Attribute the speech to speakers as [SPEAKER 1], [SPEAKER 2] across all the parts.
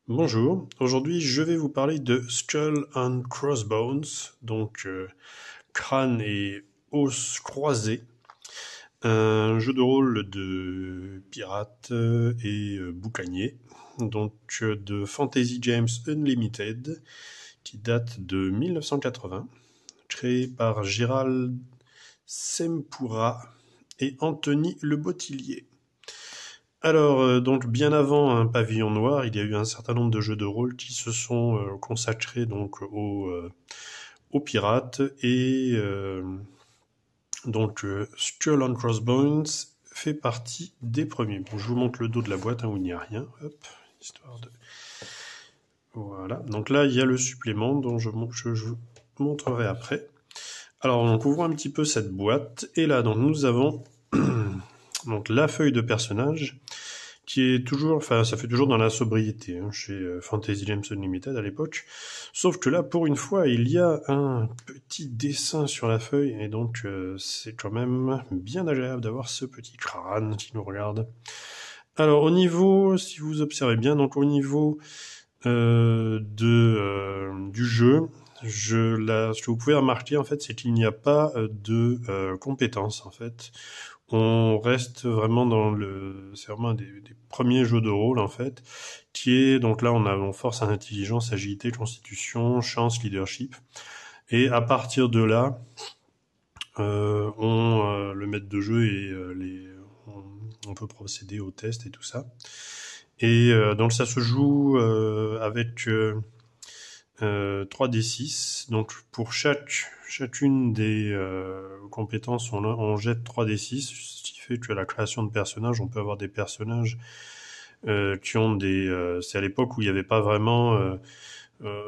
[SPEAKER 1] Bonjour, aujourd'hui je vais vous parler de Skull and Crossbones, donc crâne et os croisés, un jeu de rôle de pirates et boucanier, donc de Fantasy Games Unlimited, qui date de 1980, créé par Gérald Sempura et Anthony Le Bottillier. Alors, donc bien avant un pavillon noir, il y a eu un certain nombre de jeux de rôle qui se sont consacrés donc aux pirates et Skull and Crossbones fait partie des premiers. Bon, je vous montre le dos de la boîte où il n'y a rien. Hop, histoire de voilà. Donc là, il y a le supplément dont je vous montrerai après. Alors, on ouvre un petit peu cette boîte et là, donc nous avons donc la feuille de personnage, qui est toujours, enfin, ça fait toujours dans la sobriété, hein, chez Fantasy Games Unlimited à l'époque. Sauf que là, pour une fois, il y a un petit dessin sur la feuille, et donc c'est quand même bien agréable d'avoir ce petit crâne qui nous regarde. Alors, au niveau, si vous observez bien, donc au niveau du jeu, ce que vous pouvez remarquer, en fait, c'est qu'il n'y a pas de compétences, en fait. On reste vraiment c'est vraiment des premiers jeux de rôle, en fait, qui est, donc là, on force à intelligence, agilité, constitution, chance, leadership. Et à partir de là, le maître de jeu et on peut procéder aux tests et tout ça. Et donc ça se joue avec 3d6. Donc pour chacune des compétences, on jette 3d6, ce qui fait que la création de personnages, on peut avoir des personnages qui ont c'est à l'époque où il n'y avait pas vraiment... euh,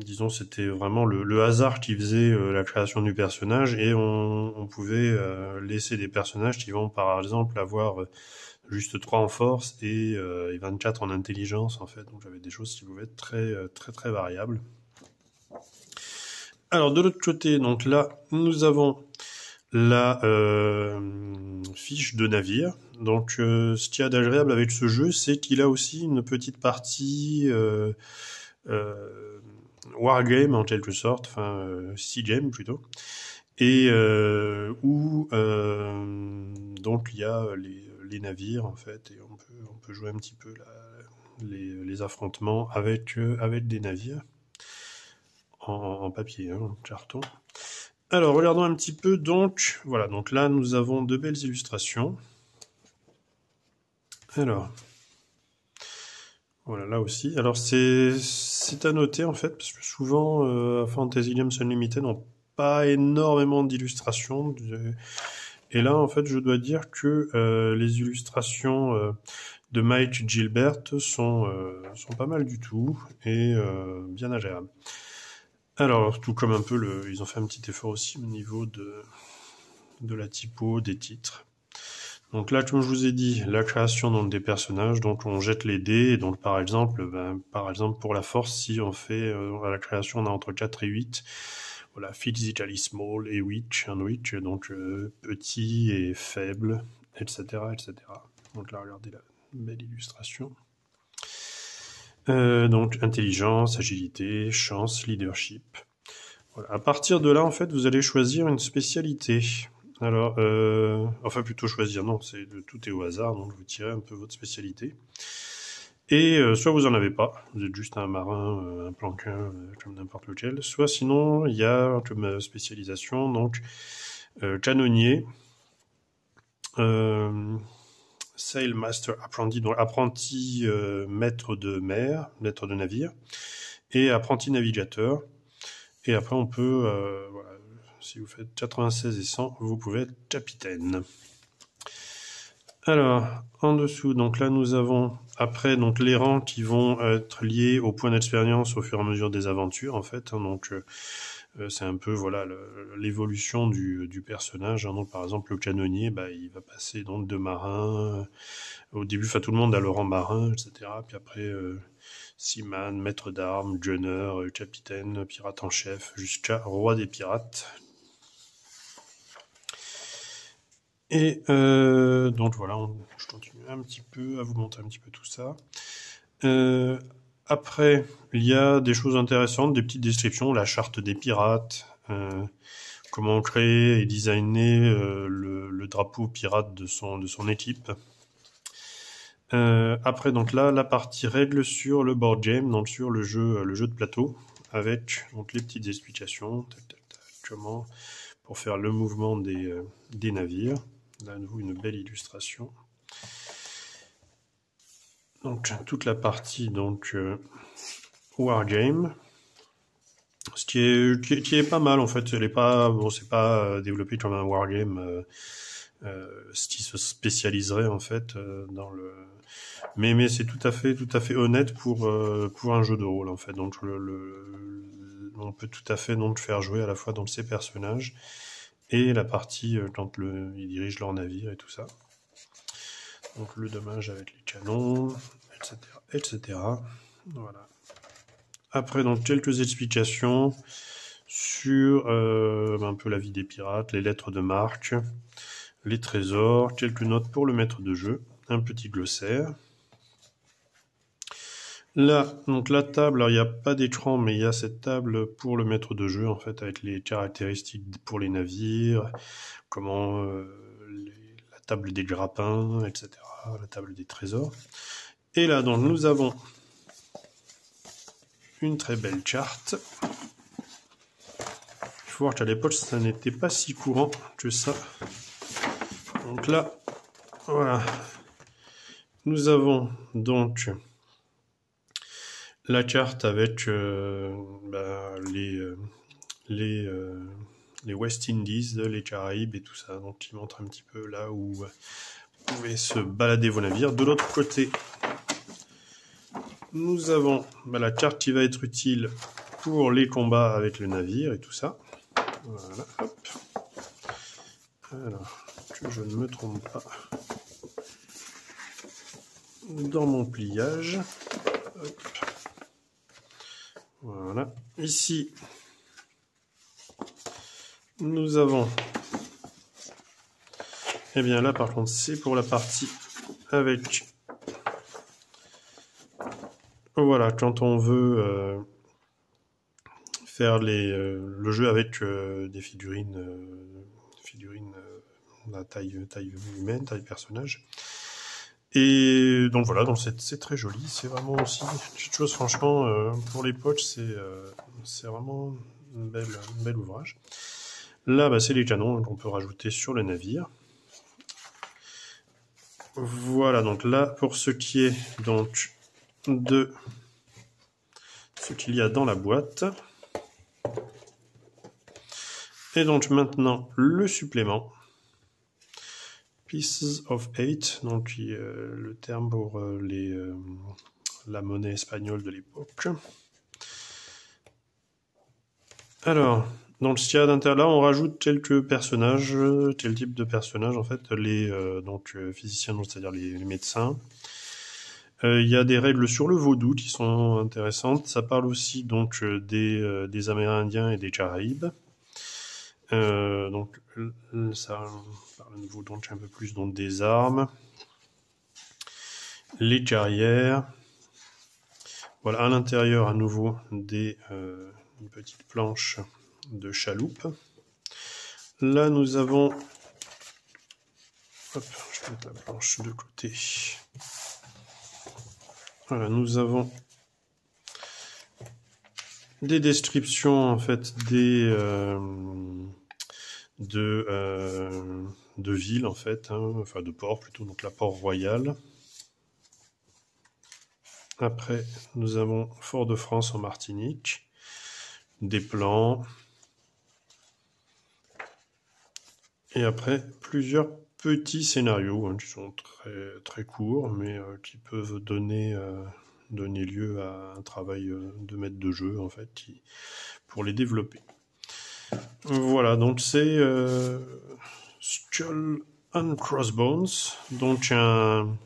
[SPEAKER 1] disons, c'était vraiment le hasard qui faisait la création du personnage, et on pouvait laisser des personnages qui vont par exemple avoir juste 3 en force et 24 en intelligence, en fait. Donc j'avais des choses qui pouvaient être très variables. Alors de l'autre côté, donc là, nous avons la fiche de navire. Donc ce qu'il y a d'agréable avec ce jeu, c'est qu'il a aussi une petite partie wargame en quelque sorte, enfin sea game plutôt, et où donc il y a les navires, en fait, et on peut jouer un petit peu les affrontements avec des navires en papier, hein, en carton. Alors regardons un petit peu, donc voilà, donc là nous avons de belles illustrations. Alors voilà, là aussi. Alors c'est à noter, en fait, parce que souvent Fantasy Games Unlimited n'ont pas énormément d'illustrations. Et là, en fait, je dois dire que les illustrations de Mike Gilbert sont pas mal du tout et bien agréables. Alors, tout comme un peu ils ont fait un petit effort aussi au niveau de la typo, des titres. Donc là, comme je vous ai dit, la création donc des personnages, donc on jette les dés, et donc par exemple pour la force, si on fait à la création, on a entre 4 et 8. Voilà, physically small et witch, un witch, donc petit et faible, etc., etc. Donc là, regardez la belle illustration. Donc intelligence, agilité, chance, leadership. Voilà. À partir de là, en fait, vous allez choisir une spécialité. Alors, enfin plutôt choisir, non, tout est au hasard, donc vous tirez un peu votre spécialité. Et soit vous en avez pas, vous êtes juste un marin, un planquin, comme n'importe lequel, soit sinon il y a comme spécialisation donc canonnier, sailmaster apprenti, donc apprenti maître de mer, maître de navire, et apprenti navigateur. Et après on peut, voilà, si vous faites 96 et 100, vous pouvez être capitaine. Alors, en dessous, donc là nous avons après donc les rangs qui vont être liés au point d'expérience au fur et à mesure des aventures, en fait. Hein, donc c'est un peu voilà l'évolution du personnage. Hein, donc par exemple le canonnier, il va passer donc de marin. Au début, tout le monde a le rang marin, etc. Puis après seaman, maître d'armes, gunner, capitaine, pirate en chef, jusqu'à roi des pirates. Et donc voilà, je continue un petit peu à vous montrer un petit peu tout ça. Euh, Après, il y a des choses intéressantes, des petites descriptions, la charte des pirates, comment créer et designer le drapeau pirate de son équipe. Après, donc là, la partie règles sur le board game, donc sur le jeu de plateau, avec donc les petites explications, tac, tac, tac, comment pour faire le mouvement des navires. Là, à nouveau, une belle illustration. Donc toute la partie donc wargame, ce qui est pas mal en fait. Elle est pas bon, c'est pas développé comme un wargame ce qui se spécialiserait en fait dans le. Mais c'est tout à fait honnête pour un jeu de rôle en fait. Donc on peut tout à fait donc faire jouer à la fois donc ces personnages et la partie quand ils dirigent leur navire et tout ça. Donc le dommage avec les canons, etc., etc. Voilà. Après, donc quelques explications sur un peu la vie des pirates, les lettres de marque, les trésors, quelques notes pour le maître de jeu, un petit glossaire. Là, donc la table, alors il n'y a pas d'écran, mais il y a cette table pour le maître de jeu, en fait, avec les caractéristiques pour les navires, comment la table des grappins, etc., la table des trésors. Et là, donc, nous avons une très belle charte. Il faut voir qu'à l'époque, ça n'était pas si courant que ça. Donc là, voilà. Nous avons donc la carte avec les West Indies, les Caraïbes et tout ça, donc qui montre un petit peu là où vous pouvez se balader vos navires. De l'autre côté, nous avons la carte qui va être utile pour les combats avec le navire et tout ça. Voilà, hop. Alors, que je ne me trompe pas dans mon pliage. Hop. Voilà. Ici, nous avons... Eh bien là, par contre, c'est pour la partie avec... Voilà, quand on veut faire le jeu avec des figurines, à taille humaine, taille personnage. Et donc voilà, donc c'est très joli, c'est vraiment aussi quelque chose, franchement, pour les poches, c'est vraiment un bel ouvrage. Là, c'est les canons qu'on peut rajouter sur le navire. Voilà, donc là, pour ce qui est donc de ce qu'il y a dans la boîte. Et donc maintenant, le supplément. Pieces of Eight, donc le terme pour la monnaie espagnole de l'époque. Alors, dans le stade inter là, on rajoute quelques personnages, quel type de personnages en fait, les physiciens, c'est-à-dire les médecins. Il y a des règles sur le vaudou qui sont intéressantes. Ça parle aussi donc des Amérindiens et des Caraïbes. Donc ça parle à nouveau donc un peu plus donc des armes, les carrières. Voilà, à l'intérieur à nouveau une petite planche de chaloupe. Là nous avons, hop, je vais mettre la planche de côté. Voilà, nous avons des descriptions en fait de villes en fait, enfin de ports plutôt, donc la Port-Royal. Après, nous avons Fort-de-France en Martinique, des plans, et après plusieurs petits scénarios qui sont très très courts, mais qui peuvent donner lieu à un travail de maître de jeu en fait, pour les développer. Voilà, donc c'est Skull and Crossbones, donc un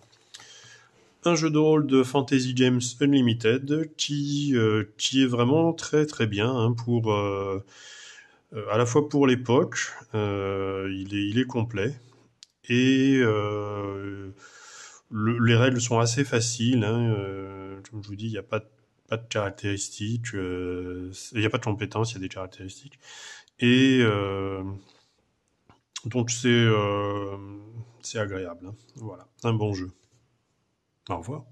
[SPEAKER 1] jeu de rôle de Fantasy Games Unlimited qui est vraiment très très bien pour à la fois pour l'époque, il est complet et les règles sont assez faciles. comme je vous dis, il n'y a pas de caractéristiques, il n'y a pas de compétences, il y a des caractéristiques. Et donc c'est agréable, hein. Voilà, un bon jeu. Au revoir.